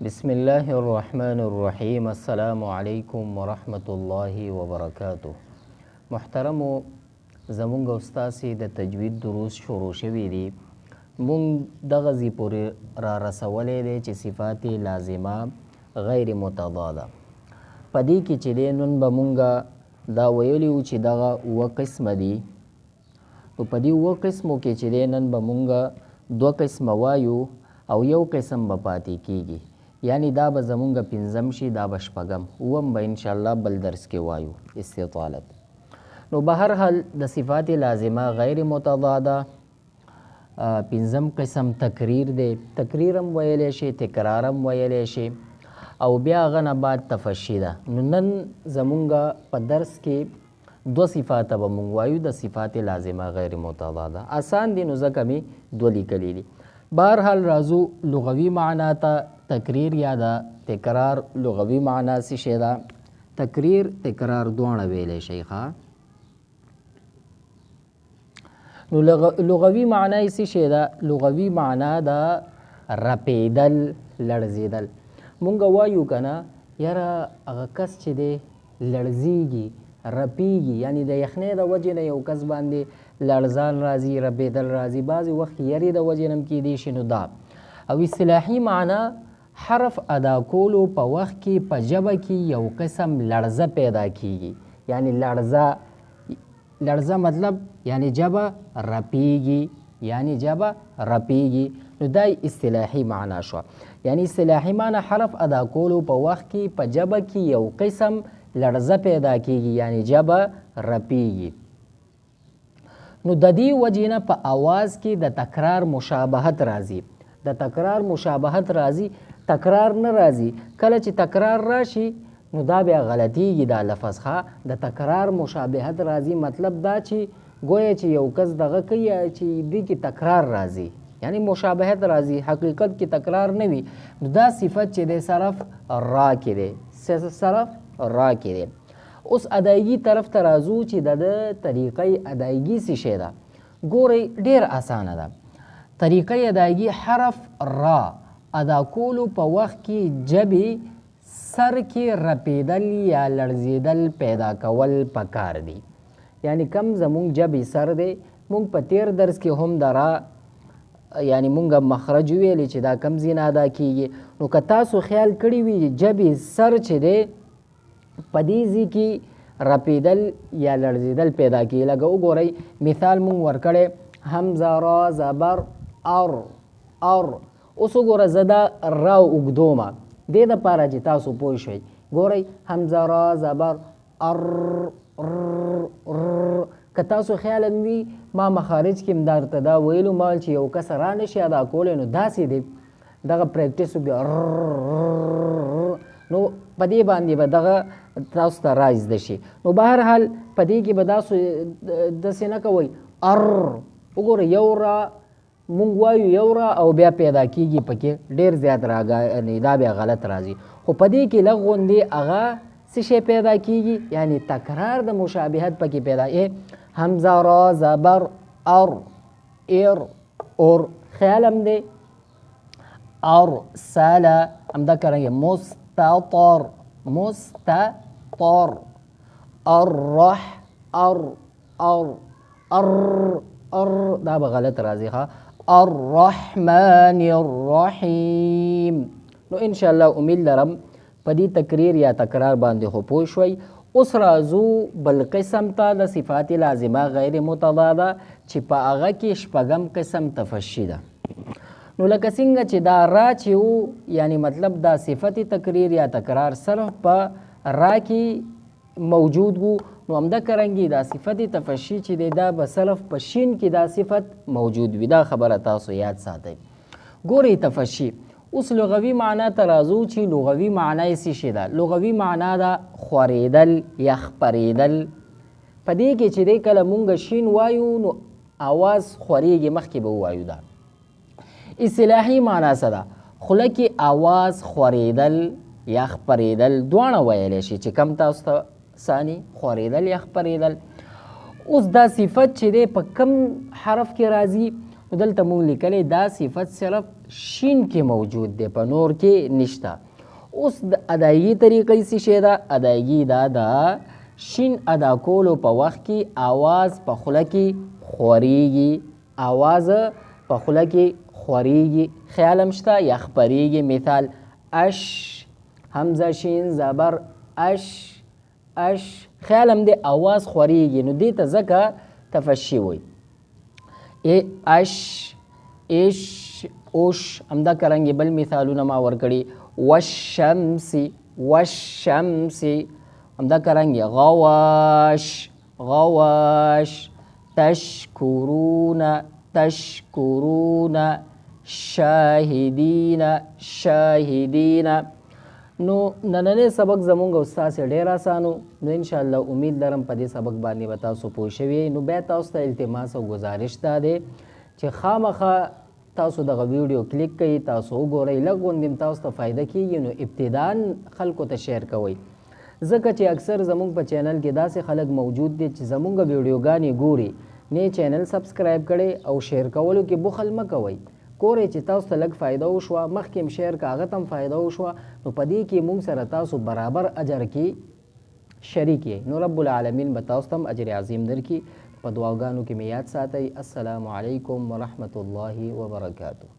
بسم الله الرحمن الرحیم. السلام علیکم ورحمت الله وبرکاته. محترمو، زمونږ استاسې د تجوید دروس شروع شوي دي. مونږ دغه ځای پورې را رسولی دی چې صفات لازمه غیر متضاده په دې کې چې دی نن به مونږ دا ویلي وو چې دغه اووه قسمه دي. نو په دې اووه قسمو کې چې دی نن به مونږ دوه قسمه وایو او یو قسم به پاتې کیږي، یعنی دا به زمونږ پنځم شي، دا به شپږم، اووم به انشاءالله بل درس کې وایو استطالت. نو به هر حال د صفات لازمه غیر متضاده پنځم قسم تکریر دی. تکریر هم ویلی شي، تکرار هم ویلی شي، او بیا هغه نه بعد تفشي ده. نو نن زمونږ په درس کې دوه صفات به مونږ وایو د صفات لازمه غیر متضاده. آسان دي نو ځکه مې دوه لیکلي دي. بهرحال راځو لغوي معنا ته. تکریر یا د تکرار لغوي معنا څه شی ده؟ تکریر تکرار دواړه ویلی شي ښه. نو لغوي معنا یې څه شی ده؟ لغوي معنا د رپېدل، لړزېدل. مونږ وایو که نه یاره هغه کس چې دی لړزېږي، رپېږي، یعنی د یخنۍ د وجې نه یو کس باندې لړزان راځي، رپېدل راځي، بعضې وخت یرې د وجې نه هم کیدی شي. نو دا او اصطلاحي معنا حرف ادا کولو په وخت کې په ژبه کې یو قسم لړزه پیدا کیږي. یعنی لړزه مطلب یعنی ژبه رپیږي، یعنی ژبه رپیږي. نو دا اصطلاحي معنا شوه. یعنی اصطلاحي معنا حرف ادا کولو په وخت کې په ژبه کې یو قسم لړزه پیدا کیږي، یعنی ژبه رپیږي. نو د دې وجې نه په آواز کې د تکرار مشابهت راځي. د تکرار مشابهت راځي، تکرار نه راځي. کله چې تکرار راشي نو دا بیا غلطیږي دا لفظ ښه. د تکرار مشابهت راځي مطلب دا چې گویا چې یو کس دغه کوي چې دې کې تکرار راځي، یعنی مشابهت راځي، حقیقت کې تکرار نه وي. نو دا صفت چې دی صرف را کې دی، صرف را کې دی. اوس ادایګي طرف ته راځو چې د طریقې ادایګي څه شی ده. ګورئ ډېر اسانه ده. طریقه ادایګي حرف را ادا کولو په وخت کې ژبې سر کې رپېدل یا لړزېدل پیدا کول پکار دي. یعنی کم زمونږ ژبې سر دی. مونږ په تیر درس کې هم د را یعنی مونږ مخرج ویلی چې دا کم ځای نه ادا کیږي. نو که تاسو خیال کړي وي ژبې سر چې دی په دې ځای کې رپېدل یا لړزېدل پیدا کیږي. لکه وګورئ مثال مونږ ورکړی حمزه را زبر اور. اوس وګوره زه دا را اوږدومه دې دپاره چې تاسو پوه شئ. ګورئ حمزه را زبر ار. که تاسو خیال وي ما مخارج کې هم درته دا ویلو مال چې یو کس را نشي ادا کولی نو داسې دی دغه پریکټس وکړي نو په دې باندې به دغه تاسو ته را زده شي. نو بهرحال په دې کې به داسې نه کوئ ار. وګوره یو را مونږ وایو یو را او بیا پیدا کیږي پکې ډېر زیات راګا، دا بیا غلط راځي. خو په دې کې لږ غوندې هغه څه شی پیدا کیږي، یعنی تکرار د مشابهت پکې پیدا. حمزه را زبر ار ایر اور. خیال هم دی ارسل همدا کرنګه مستطر مستطر الرح ار دا به غلط راځي ښه. الرحمن الرحیم. نو انشاءالله امید لرم په دې تکریر یا تکرار باندې خو پوه شوئ. اوس راځو بل قسم ته د صفات لازمه غیر متضاده چې په هغه کې شپږم قسم تفشي ده. نو لکه څنګه چې دا را چې و یعنی مطلب دا صفت تکریر یا تکرار صرف په را کې موجود وو، نو همدا کرنګي دا صفت تفشي چې دی دا به صرف په شین کې دا صفت موجود وي. دا خبره تاسو یاد ساتئ. ګورئ تفشي. اوس لغوي معنا ته راځو چې لغوي معنا یې څه شی ده. لغوي معنا ده خورېدل یا خپرېدل. په دې کې چې دی کله مونږ شین وایو نو اواز خورېږي، مخکې به ووایو دا. اصطلاحي معنا څه ده؟ خوله کې اواز خورېدل یا خپرېدل دواړه ویلی شي چې کم تاسو ته ثاني خورېدل یا خپرېدل. اوس دا صفت چې دی په کم حرف کې راځي نو دلته مونږ لیکلی دا صفت صرف شین کې موجود دی، په نور کې نشته. اوس د ادایګي طریقې څه شی ده؟ ادایګي دا ده شین ادا کولو په وخت کې آواز په خوله کې خوریږي، آواز په خوله کې خوریږي، خیال هم شته یا خپریږي. مثال اش، حمزه شین زبر اش، اش خیال هم دی آواز خوریږي، نو دې ته ځکه تفشي وایي. اش، اش، اوش همدا کرنګې بل مثالونه ما ورکړي. والشمس، والشمس همدا کرنګې. غواش، غواش. تشکرون، تشکرون. شاهدین، شاهدین. نو نننی سبق زمونږ استاد سره ډېر اسانو، نو انشاءالله امید لرم په دې سبق باندې به تاسو پوه شوي. نو بیا تاسو ته التماس او گزارش دا دی چې خامخا تاسو دغه ویډیو کلیک کړئ، تاسو وګورئ، لږ غوندې تاسو ته فایده کیږي، نو ابتداً خلکو ته شیر کوئ، ځکه چې اکثر زمونږ په چینل کې داسې خلک موجود دي چې زمونږ ویډیوګانې ګوري نه چینل سبسکرایب کړئ او شیر کولو کې بخل مه کوئ. ګورئ چې تاسو ته لږ فایده وشوه، مخکې هم شیر که هغه ته هم فایده وشوه، نو په دې کې موږ سره تاسو برابر اجر کې شریک یې. نو رب العالمین به تاسو ته هم اجر عظیم درکړي. په دعاګانو کې مې یاد ساتئ. السلام علیکم ورحمة الله وبرکاته.